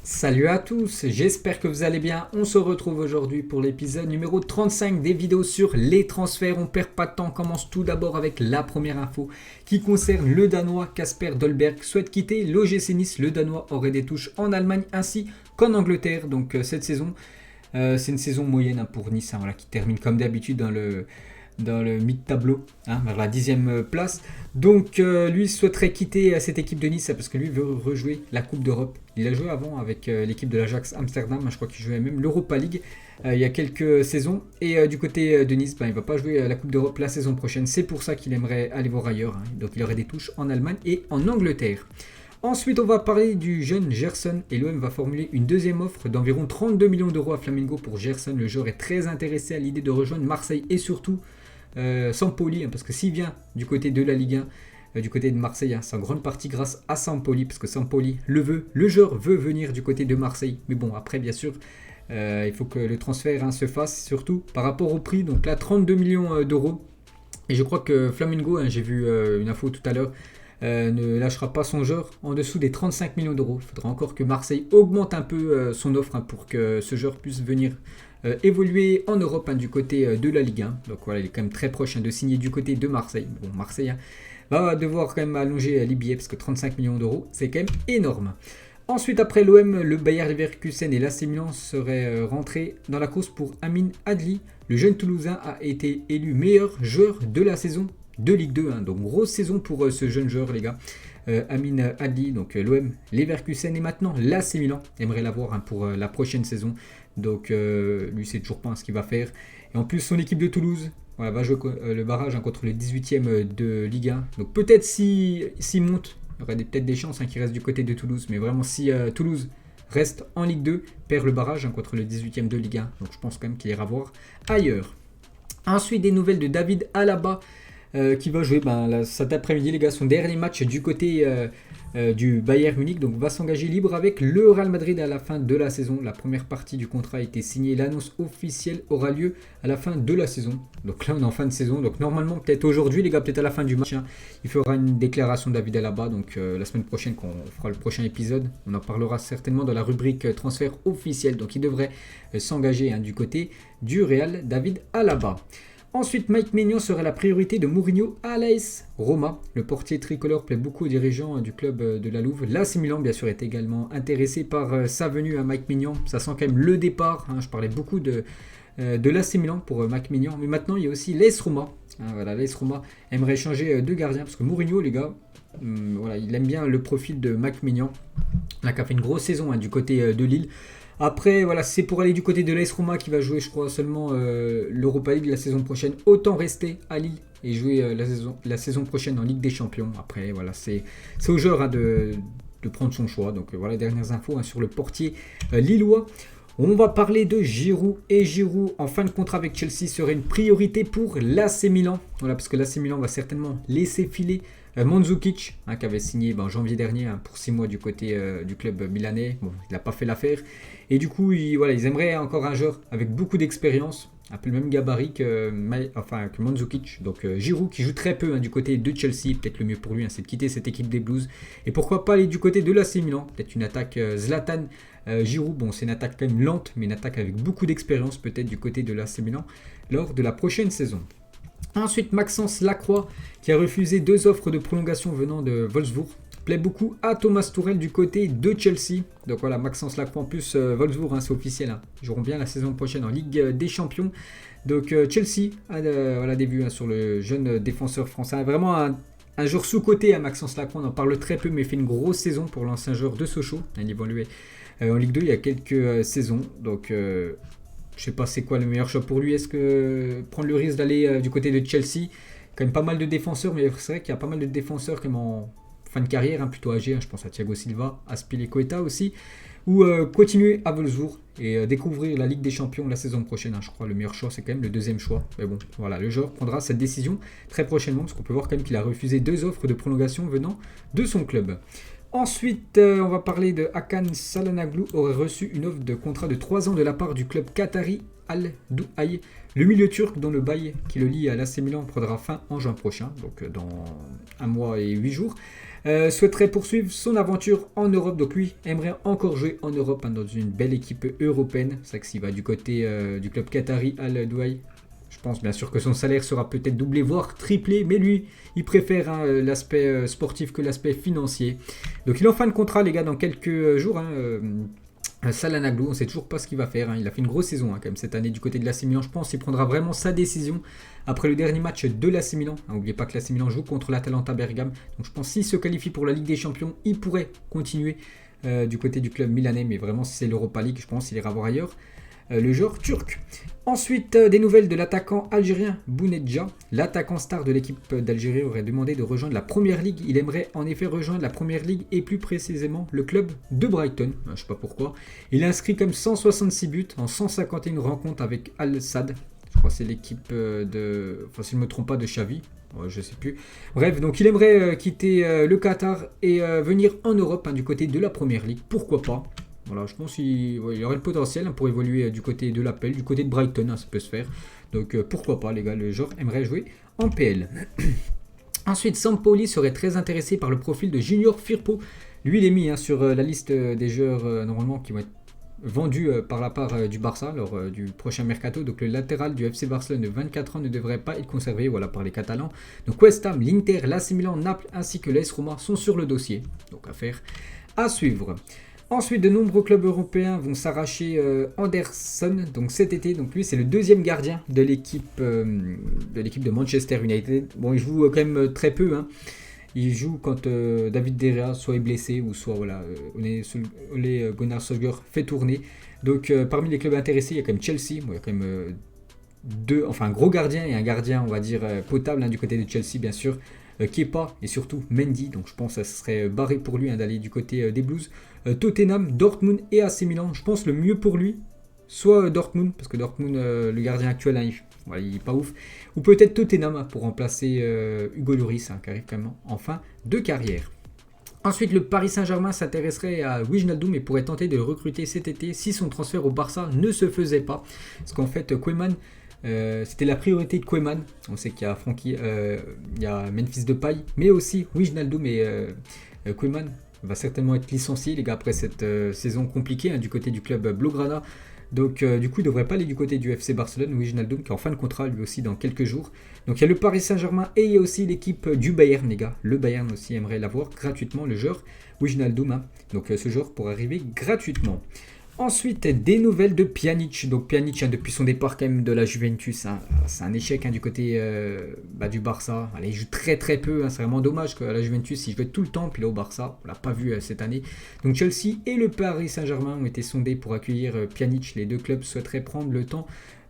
Salut à tous, j'espère que vous allez bien. On se retrouve aujourd'hui pour l'épisode numéro 35 des vidéos sur les transferts. On perd pas de temps, on commence tout d'abord avec la première info qui concerne le Danois Kasper Dolberg. Souhaite quitter l'OGC Nice. Le Danois aurait des touches en Allemagne ainsi qu'en Angleterre. Donc cette saison, c'est une saison moyenne pour Nice, voilà, qui termine comme d'habitude dans le mid-tableau, vers la 10e place. Donc lui souhaiterait quitter cette équipe de Nice parce que lui veut rejouer la Coupe d'Europe. Il a joué avant avec l'équipe de l'Ajax Amsterdam, je crois qu'il jouait même l'Europa League il y a quelques saisons. Et du côté de Nice, il ne va pas jouer la Coupe d'Europe la saison prochaine. C'est pour ça qu'il aimerait aller voir ailleurs. Donc il aurait des touches en Allemagne et en Angleterre. Ensuite, on va parler du jeune Gerson et l'OM va formuler une deuxième offre d'environ 32 millions d'euros à Flamengo pour Gerson. Le joueur est très intéressé à l'idée de rejoindre Marseille et surtout Sampoli, parce que s'il vient du côté de la Ligue 1, du côté de Marseille, c'est en grande partie grâce à Sampoli, parce que Sampoli le veut, le joueur veut venir du côté de Marseille. Mais bon, après bien sûr, il faut que le transfert se fasse, surtout par rapport au prix. Donc là, 32 millions d'euros. Et je crois que Flamengo, j'ai vu une info tout à l'heure, ne lâchera pas son joueur en dessous des 35 millions d'euros. Il faudra encore que Marseille augmente un peu son offre pour que ce joueur puisse venir évoluer en Europe du côté de la Ligue 1. Donc voilà, il est quand même très proche de signer du côté de Marseille. Bon, Marseille va devoir quand même allonger les billets parce que 35 millions d'euros, c'est quand même énorme. Ensuite, après l'OM, le Bayer Leverkusen et l'AC Milan seraient rentrés dans la course pour Amin Adli. Le jeune Toulousain a été élu meilleur joueur de la saison de Ligue 2. Donc grosse saison pour ce jeune joueur, les gars. Amin Adli, donc l'OM, Leverkusen et maintenant l'AC Milan aimerait l'avoir pour la prochaine saison. Donc lui, c'est toujours pas ce qu'il va faire. Et en plus, son équipe de Toulouse va jouer le barrage contre le 18e de Ligue 1. Donc peut-être s'il monte, il y aurait peut-être des chances qu'il reste du côté de Toulouse. Mais vraiment, si Toulouse reste en Ligue 2, perd le barrage contre le 18e de Ligue 1. Donc je pense quand même qu'il ira voir ailleurs. Ensuite, des nouvelles de David Alaba. Qui va jouer cet après-midi, les gars, son dernier match du côté du Bayern Munich. Donc va s'engager libre avec le Real Madrid à la fin de la saison. La première partie du contrat a été signée. L'annonce officielle aura lieu à la fin de la saison. Donc là, on est en fin de saison. Donc normalement, peut-être aujourd'hui, les gars, peut-être à la fin du match, il fera une déclaration de David Alaba. Donc la semaine prochaine, quand on fera le prochain épisode, on en parlera certainement dans la rubrique transfert officiel. Donc il devrait s'engager du côté du Real, David Alaba. Ensuite, Mike Maignan serait la priorité de Mourinho à l'AS Roma. Le portier tricolore plaît beaucoup aux dirigeants du club de la Louve. L'AC Milan, bien sûr, est également intéressé par sa venue à Mike Maignan. Ça sent quand même le départ. Je parlais beaucoup de l'AC Milan pour Mike Maignan. Mais maintenant, il y a aussi l'AS Roma. Voilà, l'AS Roma aimerait changer de gardien parce que Mourinho, les gars, il aime bien le profil de Mike Maignan. Là, qui a fait une grosse saison du côté de Lille. Après, voilà, c'est pour aller du côté de l'AS Roma qui va jouer, je crois, seulement l'Europa League la saison prochaine. Autant rester à Lille et jouer la saison prochaine en Ligue des Champions. Après, voilà, c'est au joueur de prendre son choix. Donc voilà, dernières infos sur le portier lillois. On va parler de Giroud. Et Giroud, en fin de contrat avec Chelsea, serait une priorité pour l'AC Milan. Voilà, parce que l'AC Milan va certainement laisser filer Mandzukic, qui avait signé en janvier dernier pour 6 mois du côté du club milanais. Bon, il n'a pas fait l'affaire. Et du coup, ils aimeraient encore un joueur avec beaucoup d'expérience, un peu le même gabarit que Mandzukic. Donc Giroud qui joue très peu du côté de Chelsea. Peut-être le mieux pour lui, c'est de quitter cette équipe des Blues. Et pourquoi pas aller du côté de l'AC Milan. Peut-être une attaque Zlatan Giroud. Bon, c'est une attaque quand même lente, mais une attaque avec beaucoup d'expérience peut-être du côté de l'AC Milan lors de la prochaine saison. Ensuite, Maxence Lacroix qui a refusé 2 offres de prolongation venant de Wolfsburg. Plaît beaucoup à Thomas Tuchel du côté de Chelsea. Donc voilà, Maxence Lacroix en plus, Wolfsburg, c'est officiel. Ils joueront bien la saison prochaine en Ligue des Champions. Donc Chelsea a des vues sur le jeune défenseur français. Vraiment un joueur sous-coté à Maxence Lacroix. On en parle très peu, mais il fait une grosse saison pour l'ancien joueur de Sochaux. Il évoluait en Ligue 2 il y a quelques saisons. Donc je sais pas c'est quoi le meilleur choix pour lui. Est-ce que prendre le risque d'aller du côté de Chelsea, quand même pas mal de défenseurs, mais c'est vrai qu'il y a pas mal de défenseurs comme en fin de carrière, plutôt âgés. Je pense à Thiago Silva, à Spilicueta aussi. Ou continuer à Wolfsburg et découvrir la Ligue des Champions la saison prochaine. Je crois le meilleur choix, c'est quand même le deuxième choix. Mais bon, voilà, le joueur prendra cette décision très prochainement, parce qu'on peut voir quand même qu'il a refusé 2 offres de prolongation venant de son club. Ensuite, on va parler de Hakan Çalhanoğlu, aurait reçu une offre de contrat de 3 ans de la part du club qatari Al-Douaï. Le milieu turc dont le bail qui le lie à l'AC Milan prendra fin en juin prochain, donc dans 1 mois et 8 jours. souhaiterait poursuivre son aventure en Europe. Donc lui aimerait encore jouer en Europe, dans une belle équipe européenne. C'est vrai que s'il va du côté du club qatari Al Douai, je pense bien sûr que son salaire sera peut-être doublé, voire triplé, mais lui, il préfère l'aspect sportif que l'aspect financier. Donc il est en fin de contrat, les gars, dans quelques jours. Çalhanoğlu, on ne sait toujours pas ce qu'il va faire. Il a fait une grosse saison quand même cette année du côté de l'AC Milan. Je pense qu'il prendra vraiment sa décision après le dernier match de l'AC Milan. N'oubliez pas que l'AC Milan joue contre l'Atalanta Bergame. Donc je pense qu'il se qualifie pour la Ligue des Champions, il pourrait continuer du côté du club milanais. Mais vraiment, si c'est l'Europa League, je pense qu'il ira voir ailleurs. Le joueur turc. Ensuite, des nouvelles de l'attaquant algérien Bounedjah. L'attaquant star de l'équipe d'Algérie aurait demandé de rejoindre la Première Ligue. Il aimerait en effet rejoindre la Première Ligue et plus précisément le club de Brighton. Je ne sais pas pourquoi. Il a inscrit comme 166 buts en 151 rencontres avec Al Sadd. Je crois que c'est l'équipe de... Enfin, si je ne me trompe pas, de Xavi. Ouais, je ne sais plus. Bref, donc il aimerait quitter le Qatar et venir en Europe du côté de la Première Ligue. Pourquoi pas ? Voilà, je pense qu'il aurait le potentiel pour évoluer du côté de l'Appel, du côté de Brighton, ça peut se faire. Donc pourquoi pas, les gars, le joueur aimerait jouer en PL. Ensuite, Sampoli serait très intéressé par le profil de Junior Firpo. Lui, il est mis sur la liste des joueurs normalement qui vont être vendus par la part du Barça lors du prochain mercato. Donc le latéral du FC Barcelone de 24 ans ne devrait pas être conservé par les Catalans. Donc West Ham, l'Inter, l'AC Milan, Naples ainsi que l'AS Roma sont sur le dossier. Donc affaire à suivre. Ensuite, de nombreux clubs européens vont s'arracher Anderson donc cet été. Donc lui, c'est le deuxième gardien de l'équipe de Manchester United. Bon, il joue quand même très peu. Il joue quand David De Gea soit est blessé ou soit Ole Gunnar Solskjaer fait tourner. Donc parmi les clubs intéressés, il y a quand même Chelsea. Bon, il y a quand même un gros gardien et un gardien, on va dire, potable du côté de Chelsea, bien sûr. Kepa et surtout Mendy, donc je pense que ça serait barré pour lui d'aller du côté des Blues. Tottenham, Dortmund et AC Milan, je pense le mieux pour lui, soit Dortmund, parce que Dortmund, le gardien actuel, il est pas ouf, ou peut-être Tottenham pour remplacer Hugo Lloris, qui arrive quand même en fin de carrière. Ensuite, le Paris Saint-Germain s'intéresserait à Wijnaldum et pourrait tenter de le recruter cet été si son transfert au Barça ne se faisait pas. Parce qu'en fait, Koeman, c'était la priorité de Koeman. On sait qu'il y a Francky, il y a Memphis Depay, mais aussi Wijnaldum et Koeman va certainement être licencié, les gars, après cette saison compliquée du côté du club Blaugrana. Donc du coup, il ne devrait pas aller du côté du FC Barcelone. Wijnaldum qui est en fin de contrat lui aussi dans quelques jours. Donc il y a le Paris Saint-Germain et il y a aussi l'équipe du Bayern, les gars. Le Bayern aussi aimerait l'avoir gratuitement, le joueur Wijnaldum. Donc ce joueur pourrait arriver gratuitement. Ensuite, des nouvelles de Pjanic. Donc Pjanic, depuis son départ quand même de la Juventus, c'est un échec du côté du Barça. Allez, il joue très très peu, c'est vraiment dommage qu'à la Juventus, il jouait tout le temps, puis là au Barça, on l'a pas vu cette année. Donc Chelsea et le Paris Saint-Germain ont été sondés pour accueillir Pjanic. Les deux clubs souhaiteraient prendre le temps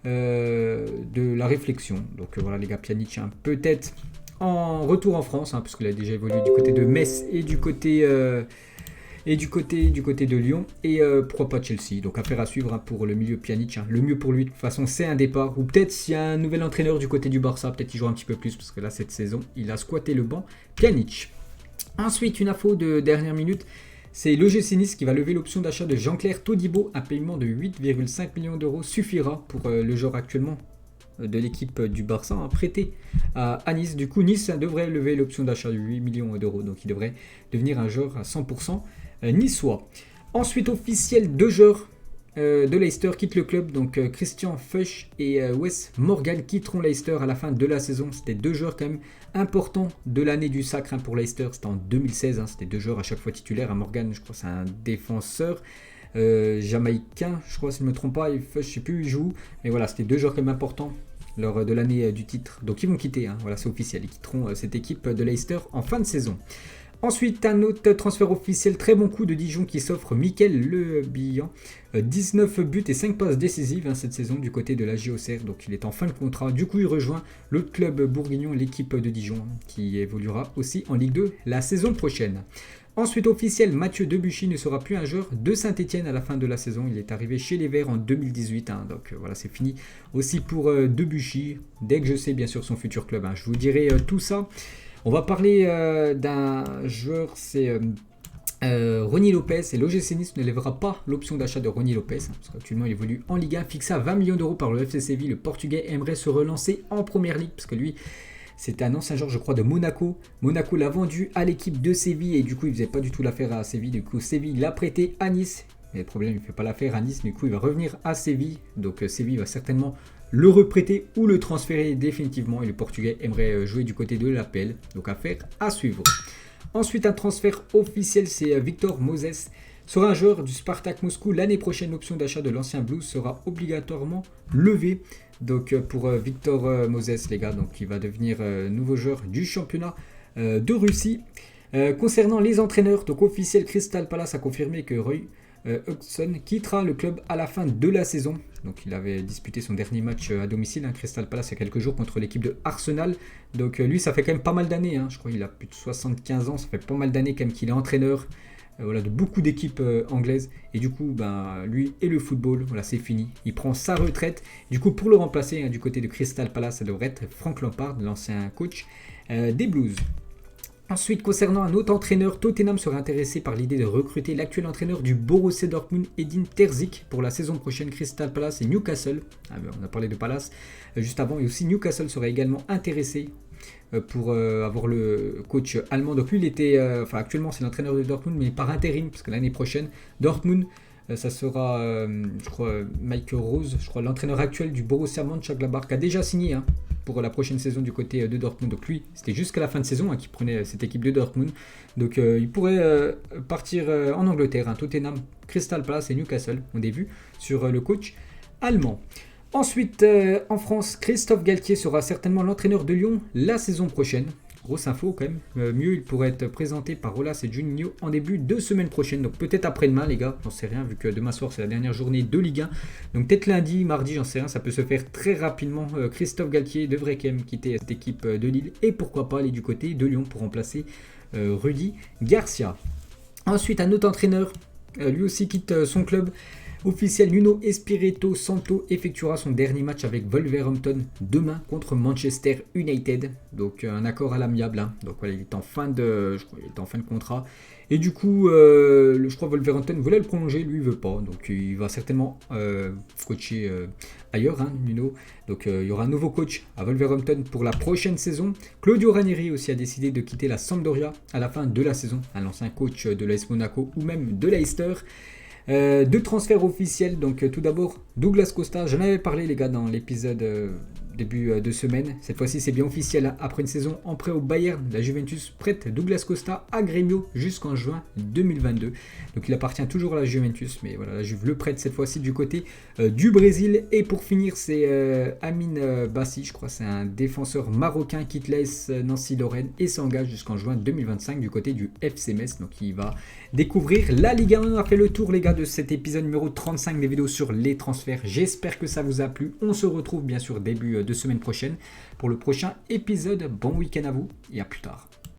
de la réflexion. Donc voilà les gars, Pjanic peut-être en retour en France, puisqu'il a déjà évolué du côté de Metz et du côté... du côté de Lyon, et pourquoi pas Chelsea. Donc affaire à suivre pour le milieu Pjanic. Le mieux pour lui, de toute façon, c'est un départ. Ou peut-être s'il y a un nouvel entraîneur du côté du Barça, peut-être qu'il jouera un petit peu plus, parce que là, cette saison, il a squatté le banc Pjanic. Ensuite, une info de dernière minute, c'est l'OGC Nice qui va lever l'option d'achat de Jean-Claire Todibo. Un paiement de 8,5 millions d'euros suffira pour le joueur actuellement de l'équipe du Barça prêté à Nice. Du coup, Nice devrait lever l'option d'achat de 8 millions d'euros. Donc, il devrait devenir un joueur à 100%. Niçois. Ensuite, officiel, deux joueurs de Leicester quittent le club. Donc Christian Fuchs et Wes Morgan quitteront Leicester à la fin de la saison. C'était deux joueurs quand même importants de l'année du sacre pour Leicester. C'était en 2016. C'était deux joueurs à chaque fois titulaires. Morgan, je crois, c'est un défenseur jamaïcain, je crois, si je ne me trompe pas. Et Fuchs, je ne sais plus où il joue. Mais voilà, c'était deux joueurs quand même importants lors de l'année du titre. Donc ils vont quitter. Voilà, c'est officiel. Ils quitteront cette équipe de Leicester en fin de saison. Ensuite, un autre transfert officiel, très bon coup de Dijon qui s'offre Mickaël Le Bihan. 19 buts et 5 passes décisives cette saison du côté de la JOCR. Donc il est en fin de contrat. Du coup, il rejoint l'autre club bourguignon, l'équipe de Dijon, qui évoluera aussi en Ligue 2 la saison prochaine. Ensuite, officiel, Mathieu Debuchy ne sera plus un joueur de Saint-Etienne à la fin de la saison. Il est arrivé chez les Verts en 2018. Donc voilà, c'est fini aussi pour Debuchy. Dès que je sais bien sûr son futur club, je vous dirai tout ça. On va parler d'un joueur, c'est Rony Lopez. Et l'OGC Nice ne lèvera pas l'option d'achat de Rony Lopez, parce qu'actuellement il évolue en Ligue 1, fixé à 20 millions d'euros par le FC Séville. Le Portugais aimerait se relancer en Première Ligue, parce que lui, C'était un ancien joueur, je crois, de Monaco. Monaco l'a vendu à l'équipe de Séville et du coup, il faisait pas du tout l'affaire à Séville. Du coup, Séville l'a prêté à Nice. Et le problème, il ne fait pas l'affaire à Nice. Du coup, il va revenir à Séville. Donc, Séville va certainement le reprêter ou le transférer définitivement. Et le Portugais aimerait jouer du côté de l'APL. Donc, affaire à suivre. Ensuite, un transfert officiel, c'est Victor Moses. Sera un joueur du Spartak Moscou. L'année prochaine, l'option d'achat de l'ancien Blues sera obligatoirement levée. Donc pour Victor Moses, les gars, donc il va devenir nouveau joueur du championnat de Russie. Concernant les entraîneurs, donc officiel, Crystal Palace a confirmé que Roy Hodgson quittera le club à la fin de la saison. Donc il avait disputé son dernier match à domicile, Crystal Palace, il y a quelques jours contre l'équipe de Arsenal. Donc lui, ça fait quand même pas mal d'années, je crois qu'il a plus de 75 ans, ça fait pas mal d'années quand même qu'il est entraîneur. Voilà, de beaucoup d'équipes anglaises. Et du coup, lui et le football, voilà, c'est fini. Il prend sa retraite. Du coup, pour le remplacer, du côté de Crystal Palace, ça devrait être Frank Lampard, l'ancien coach des Blues. Ensuite, concernant un autre entraîneur, Tottenham serait intéressé par l'idée de recruter l'actuel entraîneur du Borussia Dortmund, Edin Terzic, pour la saison prochaine. Crystal Palace et Newcastle, on a parlé de Palace juste avant, et aussi Newcastle serait également intéressé pour avoir le coach allemand. Donc lui, il était, actuellement c'est l'entraîneur de Dortmund, mais par intérim, parce que l'année prochaine, Dortmund, ça sera, je crois, Michael Rose, je crois, l'entraîneur actuel du Borussia Mönchengladbach, qui a déjà signé pour la prochaine saison du côté de Dortmund. Donc lui, c'était jusqu'à la fin de saison qu'il prenait cette équipe de Dortmund. Donc il pourrait partir en Angleterre. Tottenham, Crystal Palace et Newcastle, on a vu sur le coach allemand. Ensuite, en France, Christophe Galtier sera certainement l'entraîneur de Lyon la saison prochaine. Grosse info quand même. Mieux, il pourrait être présenté par Olas et Juninho en début de semaine prochaine. Donc peut-être après-demain, les gars. J'en sais rien, vu que demain soir, c'est la dernière journée de Ligue 1. Donc peut-être lundi, mardi, j'en sais rien. Ça peut se faire très rapidement. Christophe Galtier devrait quand même quitter cette équipe de Lille. Et pourquoi pas aller du côté de Lyon pour remplacer Rudy Garcia. Ensuite, un autre entraîneur. Lui aussi quitte son club. Officiel, Nuno Espirito Santo effectuera son dernier match avec Wolverhampton demain contre Manchester United. Donc un accord à l'amiable. Donc voilà, il est en fin de contrat. Et du coup, je crois que Wolverhampton voulait le prolonger, lui il veut pas. Donc il va certainement coacher ailleurs, Nuno. Donc il y aura un nouveau coach à Wolverhampton pour la prochaine saison. Claudio Ranieri aussi a décidé de quitter la Sampdoria à la fin de la saison. L'ancien coach de l'AS Monaco ou même de Leicester. Deux transferts officiels, donc tout d'abord Douglas Costa, j'en avais parlé les gars dans l'épisode début de semaine, cette fois-ci c'est bien officiel, après une saison en prêt au Bayern, la Juventus prête Douglas Costa à Grêmio jusqu'en juin 2022, donc il appartient toujours à la Juventus, mais voilà, la Juve le prête cette fois-ci du côté du Brésil. Et pour finir, c'est Amin Bassi, je crois c'est un défenseur marocain qui laisse Nancy-Lorraine et s'engage jusqu'en juin 2025 du côté du FC Metz, donc il va découvrir la Ligue 1. On a fait le tour les gars de cet épisode numéro 35 des vidéos sur les transferts. J'espère que ça vous a plu. On se retrouve bien sûr début de semaine prochaine pour le prochain épisode. Bon week-end à vous et à plus tard.